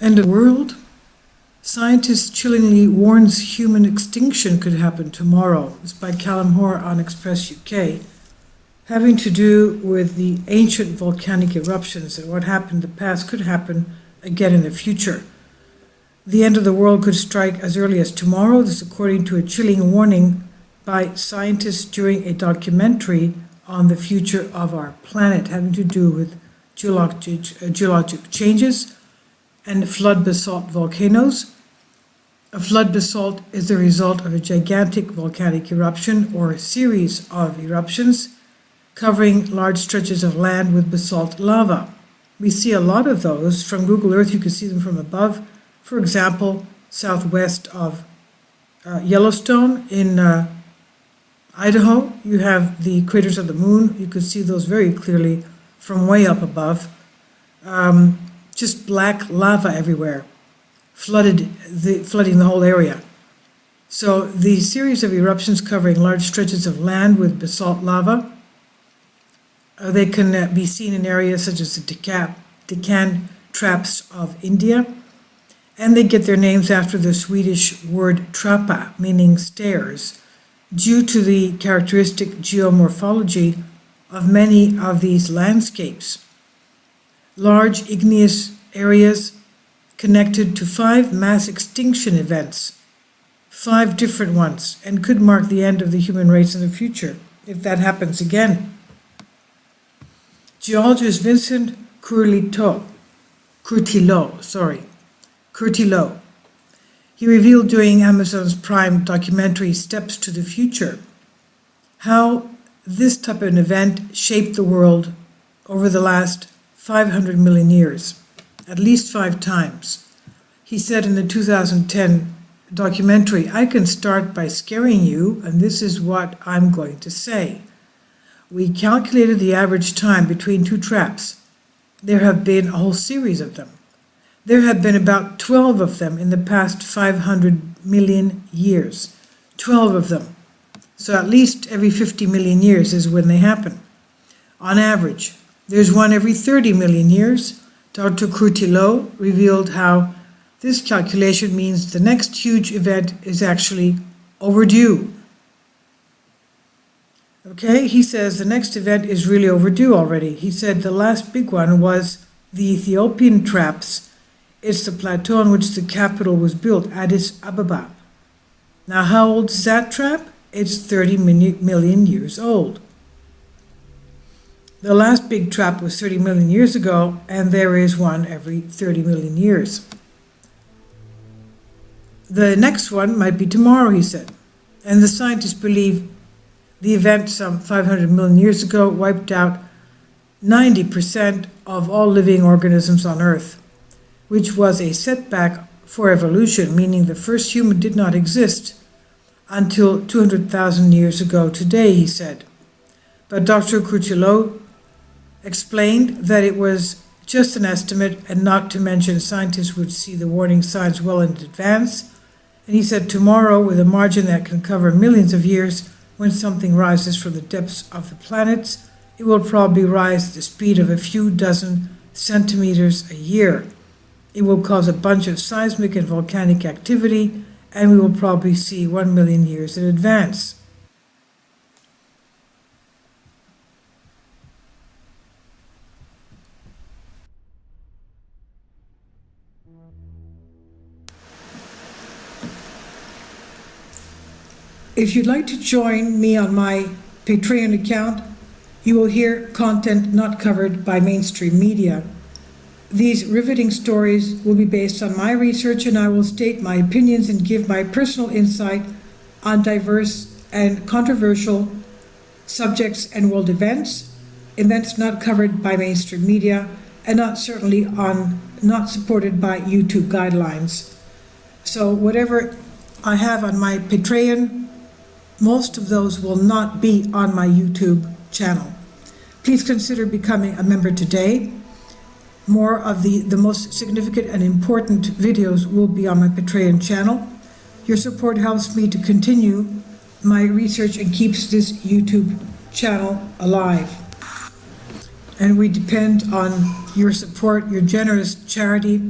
End of the world? Scientists chillingly warns human extinction could happen tomorrow. It's by Callum Hoare on Express UK, having to do with the ancient volcanic eruptions and what happened in the past could happen again in the future. The end of the world could strike as early as tomorrow, this according to a chilling warning by scientists during a documentary on the future of our planet, having to do with geologic changes and flood basalt volcanoes. A flood basalt is the result of a gigantic volcanic eruption or a series of eruptions covering large stretches of land with basalt lava. We see a lot of those from Google Earth. You can see them from above. For example, southwest of Yellowstone in Idaho, you have the craters of the moon. You can see those very clearly from way up above. Just black lava everywhere, flooding the whole area. So the series of eruptions covering large stretches of land with basalt lava, they can be seen in areas such as the Deccan Traps of India, and they get their names after the Swedish word trappa, meaning stairs, due to the characteristic geomorphology of many of these landscapes. Large igneous areas connected to 5 mass extinction events, 5 different ones, and could mark the end of the human race in the future, if that happens again. Geologist Vincent Curtillo, he revealed during Amazon's Prime documentary Steps to the Future how this type of an event shaped the world over the last 500 million years, at least 5 times. He said in the 2010 documentary, "I can start by scaring you, and this is what I'm going to say. We calculated the average time between 2 traps. There have been a whole series of them. There have been about 12 of them in the past 500 million years. 12 of them. So at least every 50 million years is when they happen. On average, there's one every 30 million years. Dr. Curtillo revealed how this calculation means the next huge event is actually overdue. Okay, he says the next event is really overdue already. He said the last big one was the Ethiopian traps. It's the plateau on which the capital was built, Addis Ababa. Now, how old is that trap? It's 30 million years old. The last big trap was 30 million years ago, and there is one every 30 million years. The next one might be tomorrow, he said. And the scientists believe the event some 500 million years ago wiped out 90% of all living organisms on Earth, which was a setback for evolution, meaning the first human did not exist until 200,000 years ago today, he said. But Dr. Curtillo explained that it was just an estimate, and not to mention scientists would see the warning signs well in advance. And he said tomorrow, with a margin that can cover millions of years, when something rises from the depths of the planets, it will probably rise at the speed of a few dozen centimeters a year. It will cause a bunch of seismic and volcanic activity, and we will probably see 1 million years in advance. If you'd like to join me on my Patreon account, you will hear content not covered by mainstream media. These riveting stories will be based on my research, and I will state my opinions and give my personal insight on diverse and controversial subjects and world events not covered by mainstream media, and not supported by YouTube guidelines. So whatever I have on my Patreon, most of those will not be on my YouTube channel. Please consider becoming a member today. More of the most significant and important videos will be on my Patreon channel. Your support helps me to continue my research and keeps this YouTube channel alive. And we depend on your support, your generous charity,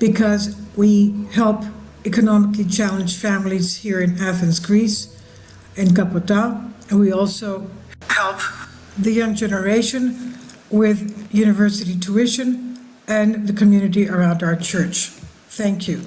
because we help economically challenged families here in Athens, Greece, in Kapota, and we also help the young generation with university tuition and the community around our church. Thank you.